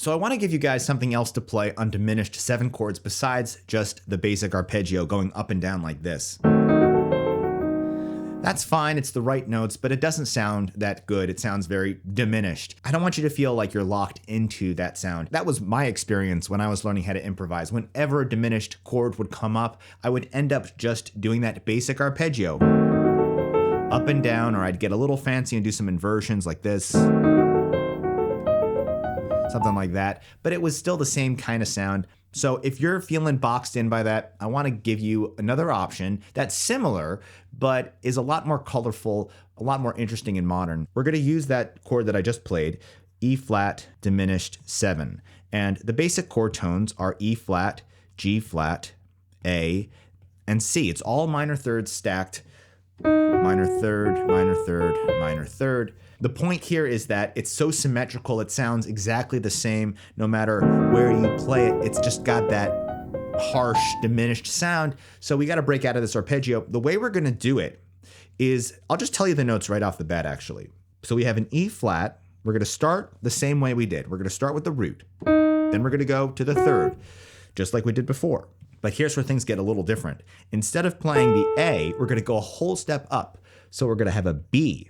So I want to give you guys something else to play on diminished 7 chords besides just the basic arpeggio going up and down like this. That's fine, it's the right notes, but it doesn't sound that good. It sounds very diminished. I don't want you to feel like you're locked into that sound. That was my experience when I was learning how to improvise. Whenever a diminished chord would come up, I would end up just doing that basic arpeggio. Up and down, or I'd get a little fancy and do some inversions like this. Something like that. But it was still the same kind of sound. So if you're feeling boxed in by that, I want to give you another option that's similar, but is a lot more colorful, a lot more interesting and modern. We're going to use that chord that I just played, E flat diminished 7. And the basic chord tones are E flat, G flat, A, and C. It's all minor thirds stacked. Minor third, minor third, minor third. The point here is that it's so symmetrical, it sounds exactly the same no matter where you play it. It's just got that harsh, diminished sound. So we got to break out of this arpeggio. The way we're going to do it is, I'll just tell you the notes right off the bat, actually. So we have an E flat. We're going to start the same way we did. We're going to start with the root. Then we're going to go to the third, just like we did before. But here's where things get a little different. Instead of playing the A, we're going to go a whole step up. So we're going to have a B.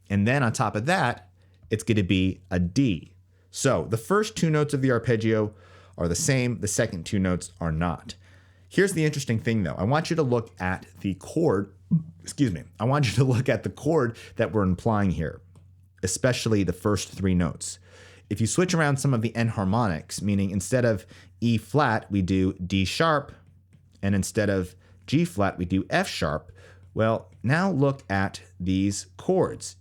And then on top of that, it's going to be a D. So the first 2 notes of the arpeggio are the same. The second 2 notes are not. Here's the interesting thing, though. I want you to look at the chord. I want you to look at the chord that we're implying here, especially the first 3 notes. If you switch around some of the enharmonics, meaning instead of E flat, we do D sharp, and instead of G flat, we do F sharp. Well, now look at these chords,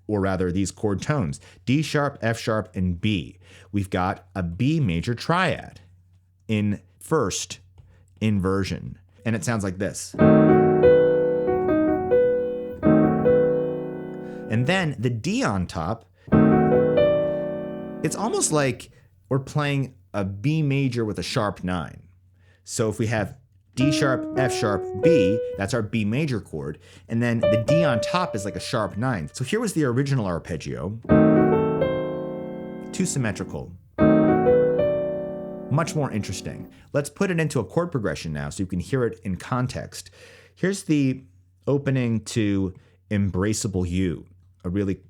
or rather these chord tones, D sharp, F sharp, and B. We've got a B major triad in first inversion, and it sounds like this. And then the D on top, it's almost like we're playing a B major with a sharp 9. So if we have D sharp, F sharp, B, that's our B major chord, and then the D on top is like a sharp 9. So here was the original arpeggio. Too symmetrical. Much more interesting. Let's put it into a chord progression now so you can hear it in context. Here's the opening to Embraceable You, a really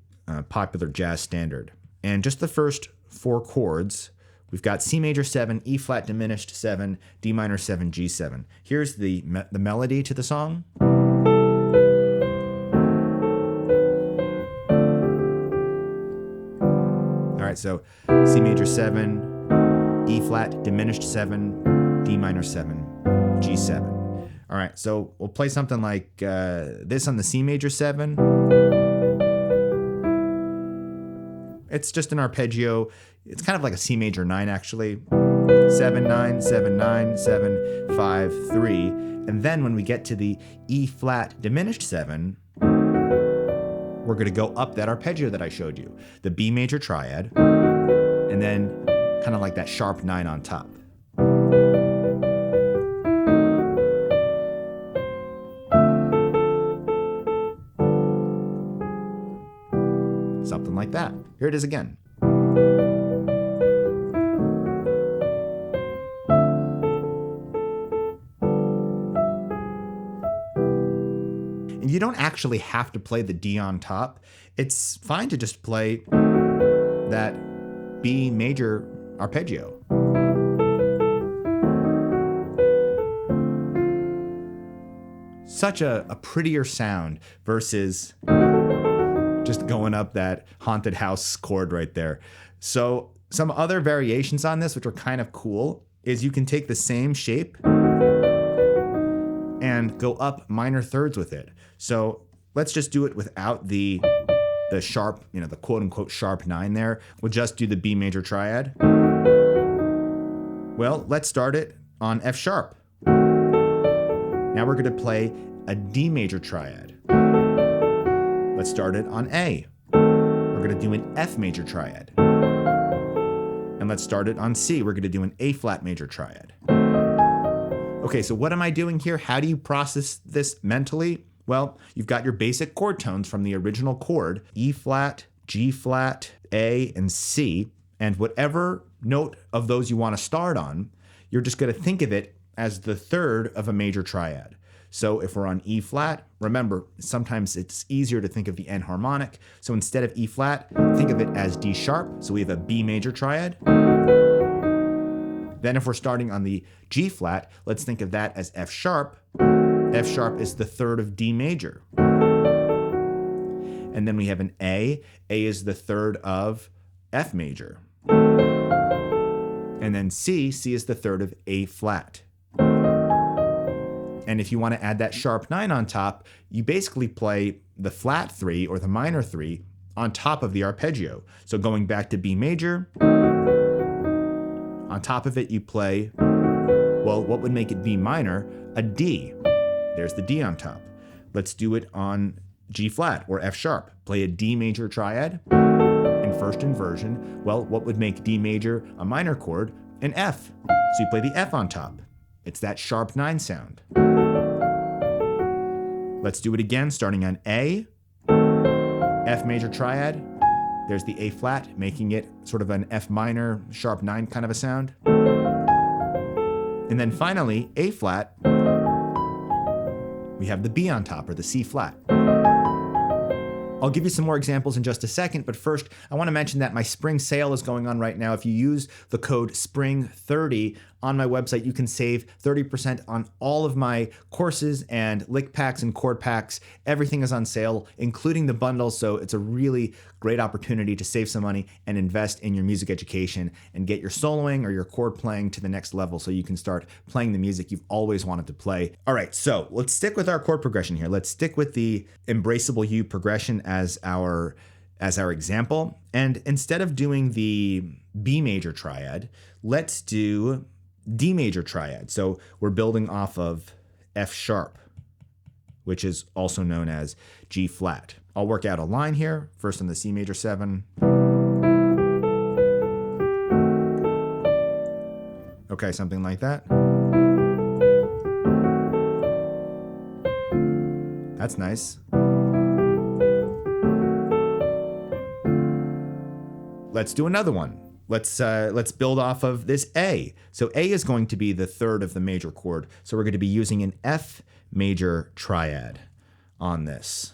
popular jazz standard. And just the first 4 chords, we've got C major 7, E flat diminished 7, D minor 7, G7. Here's the melody to the song. All right, so C major 7, E flat diminished 7, D minor 7, G7. All right, so we'll play something like this on the C major 7. It's just an arpeggio. It's kind of like a C major 9, actually. 7, 9, 7, 9, 7, 5, 3. And then when we get to the E flat diminished 7, we're going to go up that arpeggio that I showed you. The B major triad, and then kind of like that sharp 9 on top. Something like that. Here it is again. And you don't actually have to play the D on top. It's fine to just play that B major arpeggio. Such a prettier sound versus just going up that haunted house chord right there. So some other variations on this, which are kind of cool, is you can take the same shape and go up minor thirds with it. So let's just do it without the sharp, the quote unquote sharp 9 there. We'll just do the B major triad. Well, let's start it on F sharp. Now we're going to play a D major triad. Let's start it on A. We're going to do an F major triad. And let's start it on C. We're going to do an A flat major triad. Okay, so what am I doing here? How do you process this mentally? Well, you've got your basic chord tones from the original chord, E flat, G flat, A, and C. And whatever note of those you want to start on, you're just going to think of it as the third of a major triad. So if we're on E flat, remember, sometimes it's easier to think of the enharmonic. So instead of E flat, think of it as D sharp. So we have a B major triad. Then if we're starting on the G flat, let's think of that as F sharp. F sharp is the third of D major. And then we have an A. A is the third of F major. And then C. C is the third of A flat. And if you want to add that sharp 9 on top, you basically play the flat 3 or the minor 3 on top of the arpeggio. So going back to B major, on top of it you play, well, what would make it B minor? A D. There's the D on top. Let's do it on G flat or F sharp. Play a D major triad in first inversion. Well, what would make D major a minor chord? An F. So you play the F on top. It's that sharp 9 sound. Let's do it again, starting on A, F major triad. There's the A flat, making it sort of an F minor, sharp 9 kind of a sound. And then finally, A flat, we have the B on top, or the C flat. I'll give you some more examples in just a second, but first I want to mention that my spring sale is going on right now. If you use the code SPRING30 on my website, you can save 30% on all of my courses and lick packs and chord packs. Everything is on sale, including the bundles, so it's a really great opportunity to save some money and invest in your music education and get your soloing or your chord playing to the next level so you can start playing the music you've always wanted to play. All right, so let's stick with our chord progression here. Let's stick with the Embraceable You progression as our example. And instead of doing the B major triad, let's do D major triad. So we're building off of F sharp, which is also known as G flat. I'll work out a line here, first on the C major 7. Okay, something like that. That's nice. Let's do another one. Let's build off of this A. So A is going to be the third of the major chord. So we're going to be using an F major triad on this.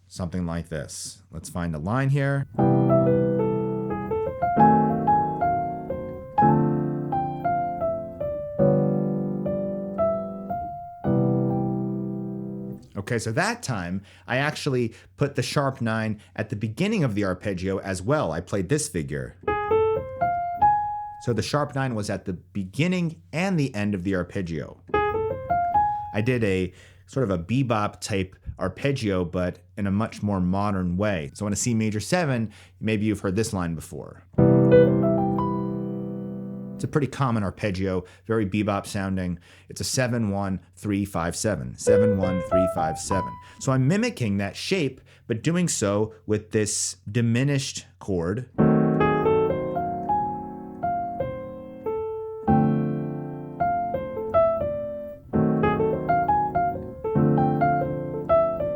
Something like this. Let's find a line here. Okay, so that time I actually put the sharp 9 at the beginning of the arpeggio as well. I played this figure. So the sharp 9 was at the beginning and the end of the arpeggio. I did a sort of a bebop type arpeggio, but in a much more modern way. So on a C major 7, maybe you've heard this line before. It's a pretty common arpeggio, very bebop sounding. It's a 7-1-3-5-7, 7-1-3-5-7. So I'm mimicking that shape, but doing so with this diminished chord.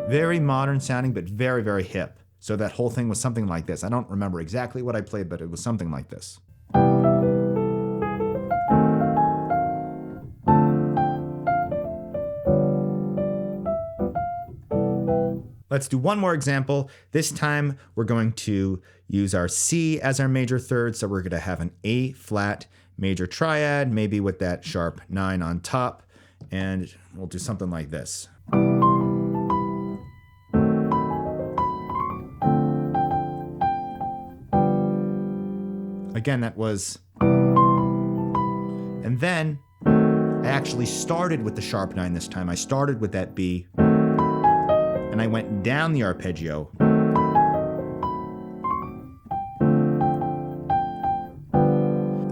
Very modern sounding, but very, very hip. So that whole thing was something like this. I don't remember exactly what I played, but it was something like this. Let's do one more example. This time we're going to use our C as our major third. So we're going to have an A flat major triad, maybe with that sharp 9 on top. And we'll do something like this. Again, that was, and then I actually started with the sharp 9 this time. I started with that B, and I went down the arpeggio.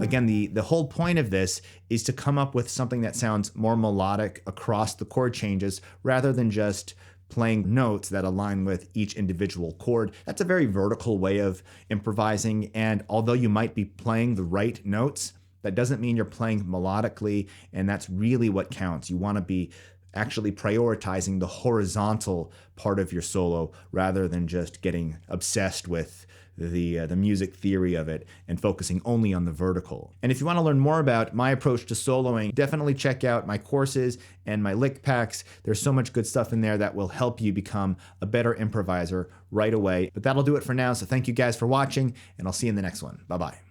Again, the whole point of this is to come up with something that sounds more melodic across the chord changes rather than just playing notes that align with each individual chord. That's a very vertical way of improvising, and although you might be playing the right notes, that doesn't mean you're playing melodically, and that's really what counts. You want to be actually prioritizing the horizontal part of your solo rather than just getting obsessed with the music theory of it and focusing only on the vertical. And if you want to learn more about my approach to soloing, definitely check out my courses and my lick packs. There's so much good stuff in there that will help you become a better improviser right away. But that'll do it for now. So thank you guys for watching, and I'll see you in the next one. Bye-bye.